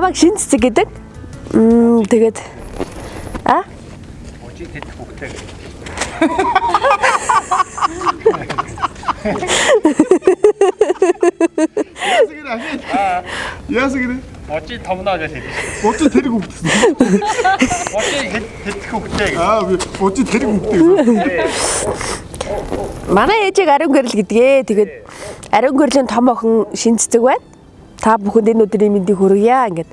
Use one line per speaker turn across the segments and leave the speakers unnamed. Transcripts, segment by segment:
Намайг шинцэг гэдэг. Тэгээд
Ожи тэт хөхтэй.
Яасгэрэ.
Ожи томноо гэж хэлсэн.
Ожи тэрэг хөхтэй.
Ожи тэт хөхтэй.
Би ожи тэрэг хөхтэй гэсэн.
Манай ээжийг ариун гэрэл гэдгээ. Тэгээд ариун гэрлийн том охин шинцдэг байна. Та бүхэнд энэ өдрийн мэндийг хүргье ингээд.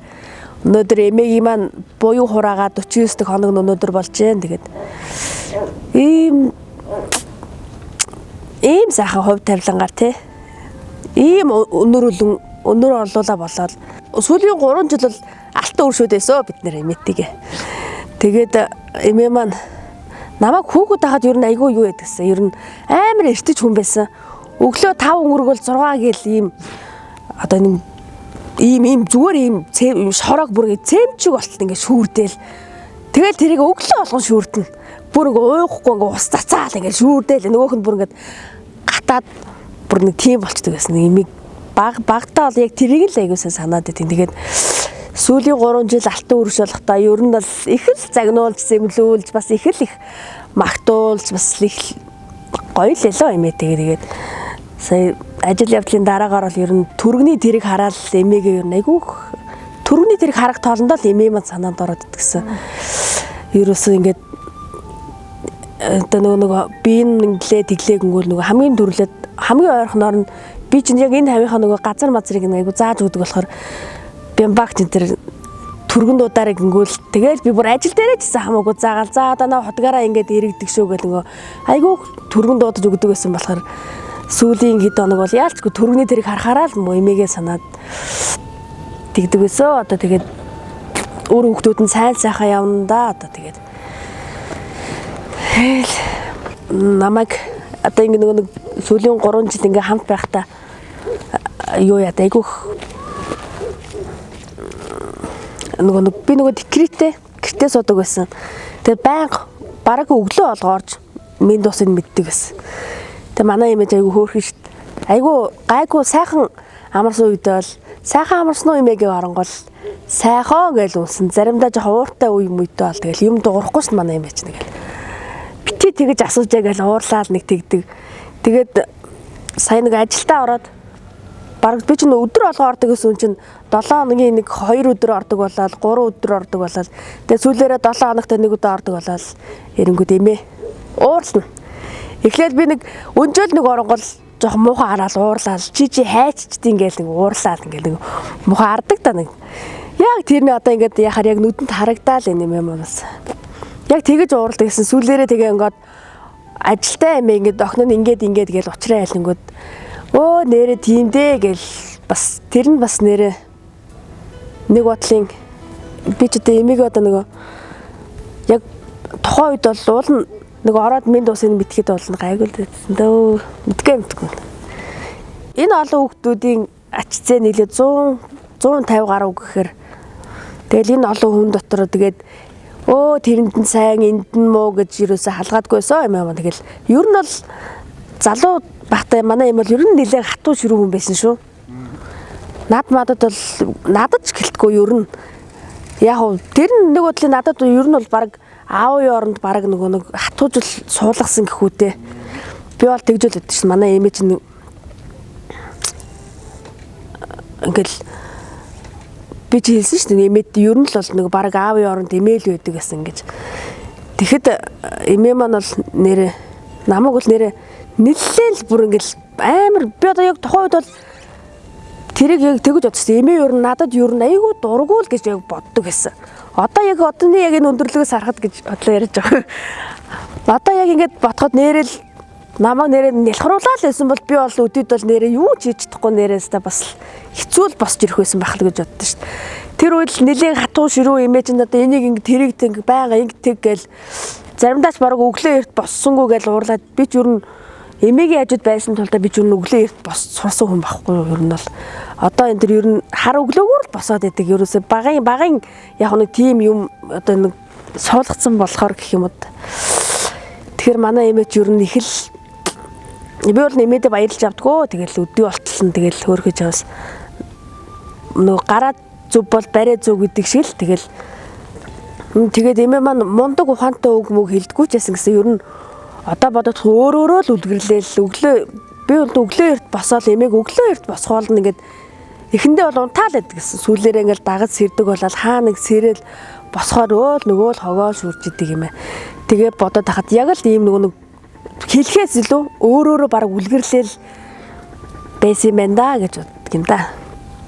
Өнөөдөр эмээгийн маань буян хураагаа 49 дэх хоног өнөөдөр болж байна. Тэгээд ийм сайхан хувь тавилангаар тий. Ийм өнөр орлуулаа болоод сүүлийн 3 жил бол алтан өршөөд байсан бид нэр эмээтэйгээ. Тэгээд эмээ маань намайг хүүхэд тахад ер нь айгүй юу гэдгсэн. Ер нь амар эртэж хүн байсан. Өглөө 5 өнгөргөл 6 гээл ийм одоо нэг ийм зүгээр ийм шорог бүр ингэ цэмчиг болтол ингэ шүүрдээл. Тэгэл тэрийг өглөө болгон шүүрдэн. Бүр ингэ уухгүй ингэ ус цацаал ингэ шүүрдээл. Нөгөөх нь бүр ингэ гатаад бүр нэг тийм болчдөг гэсэн. Имийг багтаа бол яг тэрийг л айгуусаа санаад байдیں۔ Тэгээд сүүлийн 3 жил алтан өрш болохдоо ер нь бол их л загнуулж зэмлүүлж бас их л их магтуулж бас их гоё л лөө эмээтэйгээ. Тэгээд сая ажил явдлын дараагаар бол ер нь түргний тэрийг хараад эмээгээ ер нь айгүй түргний тэрийг харах тоолондоо л эмээ маань санаанд ороод идэгсэн. Ерөөсөө ингээд одоо нөгөө би инглээ тэглээгнгүүл нөгөө хамгийн төрлөд хамгийн ойрхоноор нь би чинь яг энэ хавийнхаа нөгөө газар мазрыг айгүй зааж өгдөг болохоор бямбагт энэ төр түргэн дуудаарыг ингүүл тэгэл би бүр ажил дээрээ чсэн хамаагүй заагаал за одоо наа хотгаараа ингээд иргэдэг шүү гэл нөгөө айгүй түргэн дуудаж өгдөг байсан болохоор сүүлийн хэд хоног бол яалчгүй түргний тэрийг харахаараа л эмээгээ санаад тэгдэг байсан. Одоо тэгээд өөр хүүхдүүд нь сайн сайхан явна да. Одоо тэгээд намайг одоо ингэ нэг сүүлийн 3 жил ингээ хамт байхдаа юу яа айгүйх би нөгөө гэртээ суудаг байсан. Тэгээд байнга бараг өглөө олгоорж минь дусыг мэддэг гэсэн. Тэгээ манай эмээж айгүй хөөрхөн шүү дээ. Айгүй гайгүй сайхан амарсан үед бол сайхан амарсан уу эмээгээ оронгол сайхан гэж унсан. Заримдаа жоо ууртай үе мүйтэй бол тэгэл юм дуурахгүй шүү манай эмээж нэг. Бити тэгэж асууж яагээл уурлаад нэг тэгдэг. Тэгээд сая нэг ажилдаа ороод бараг би чинь өдөр олгоо ордог гэсэн чинь 7 хоногийн нэг 2 өдөр ордог болоод 3 өдөр ордог болоод тэгээ сүүлээрээ 7 хоногт нэг удаа ордог болоод эрэнгүүд эмээ уурлна. Эхлээд би нэг өнжөөл нэг оронгол жоох муухай хараад уурлаад чи хайччдیں۔ Ингээл нэг уурлаад ингээл нэг муухай хардаг та нэг. Яг тэрний одоо ингээд яхаар яг нүдэнд харагдаал энэ юм бас. Яг тэгэж уурладаг гэсэн сүүлээрээ тэгээ ингээд ажилтаа эмээ ингээд охин нь ингээд гээл уучраа айлангууд өө нэрэ тийм дээ гэл бас тэр нь бас нэрэ нэг бодлын би ч одоо эмээг одоо нөгөө яг тухайн үед бол уул нэг ороод минь дуусыг мэдхэд болно гайгүй л байсан дөө мэдгүй. Энэ олон хүүхдүүдийн ач зээ нийлээ 150 гаруй гэхээр тэгэл энэ олон хүн дотор тэгээд тэрэнд нь сайн энд нь муу гэж юусаа халгаадгүйсэн юм аа. Тэгэл ер нь бол залуу багтаа манай юм бол ер нь нэлээд хатуу ширүү хүн байсан шүү. Над мадад бол надад ч гэлтгүй ер нь яг тэр нэг бодлын надад ер нь бол баг аавын оронд баг нөгөө нэг хатуужил суулгасан гэхүүтэй. Би бол тэгж л өгдөө шин манай эмээ чинь ингээл би ч хэлсэн шүү дээ эмээд ер нь л бол нэг баг аавын оронд эмээл байдаг гэсэн гэж. Тэгэхэд эмээ маань бол нэрэ намайг бол нэрэ нэлээл бүр ингээл амар би одоо яг тухайн үед бол тэрийг яг тэгж бодсон. Эмээ ер нь надад ер нь айгүй дургуул гэж яг боддог гэсэн. Одоо яг одны яг энэ өндөрлөгөөс харахад гэж бодлоо ярьж байгаа. Одоо яг ингэж ботход нэрэл намайг нэрээ нэлхруулаад байсан бол би бол өдөрт бол нэрээ юу ч хийж чадахгүй нэрээсээ бас хэцүү л босч ирэх байсан байх л гэж боддоо шүү дээ. Тэр үед л нэлээд хатуу ширүү имиж нь одоо энийг ингэ тэрийг тэг байга ингэ тэг гээл заримдаа ч бараг өглөө эрт боссонгүй гээл уурлаад би ч ер нь эмээгийн хажууд байсан тулдаа би ч ер нь өглөө эрт бос сурсан хүн байхгүй юу ер нь бол одоо энэ төр ер нь хар өглөөгөр л босоод идэг ерөөсөө багын яг нэг тим юм одоо нэг суулгацсан болохоор гэх юм уу. Тэгэхээр манай эмээч ер нь их л би бол нэмээд баярлж авдгөө тэгэл өдөө болтолсон тэгэл хөөрхөж аваас нөгөө гараад зөв бол барай зөв гэдэг шиг л тэгэл тэгээд эмээ маань мундаг ухаантай үг мөг хэлдэггүй ч гэсэн ер нь одоо бодоод өөрөө л үлгэрлээл өглөө би бол өглөө эрт босоод эмээг өглөө эрт босгоол нэгэд эхэндээ бол унтаал байдаг гэсэн сүүлээрээ ингээл дагаж сэрдэг болоод хаа нэг сэрэл босохоор өөл нөгөө л хогоо шүрж идэг юм аа. Тэгээ бодоод хахад яг л ийм нөгөө нэг хэлхээс илүү өөрөөрөө баг үлгэрлээл байсан юм байна да гэж боддог юм да.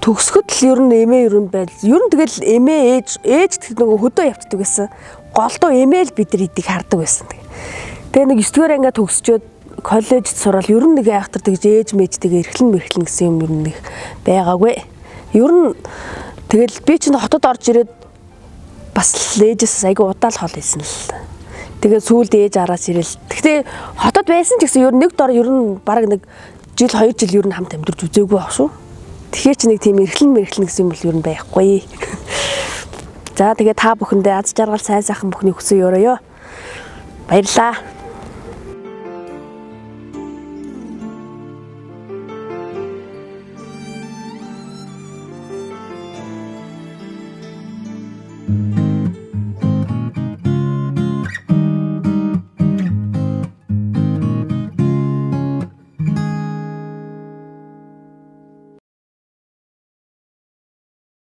Төгсгөд л ер нь эмээ ер нь байл. Ер нь тэгэл эмээ ээж тэг нөгөө хөдөө явцдаг гэсэн. Голдуу эмээ л бид нар идийг хардаг байсан. Тэгээ нэг 9 дугаар ангиа төгсчөөд коллежид сурал ер нь нэг айхтар тэгж ээж мэжтэйгээ эрхлэн гэсэн юм ер нь нэг байгаагүй. Ер нь тэгэл би чинь хотод орж ирээд бас ээжээс айгу удаал хол хийсэн л. Тэгээ сүүлд ээж араас ирэл. Гэхдээ хотод байсан ч гэсэн ер нь нэг дор ер нь баг нэг жил 2 жил ер нь хамт амьдарч үзээгүй баг шүү. Тэгэхээр чи нэг тийм эрхлэн гэсэн юм бол ер нь байхгүй. За тэгээ та бүхэндээ аз жаргал сайн сайхан бүхний хүсэн ёроё. Баярлаа.
Thank you.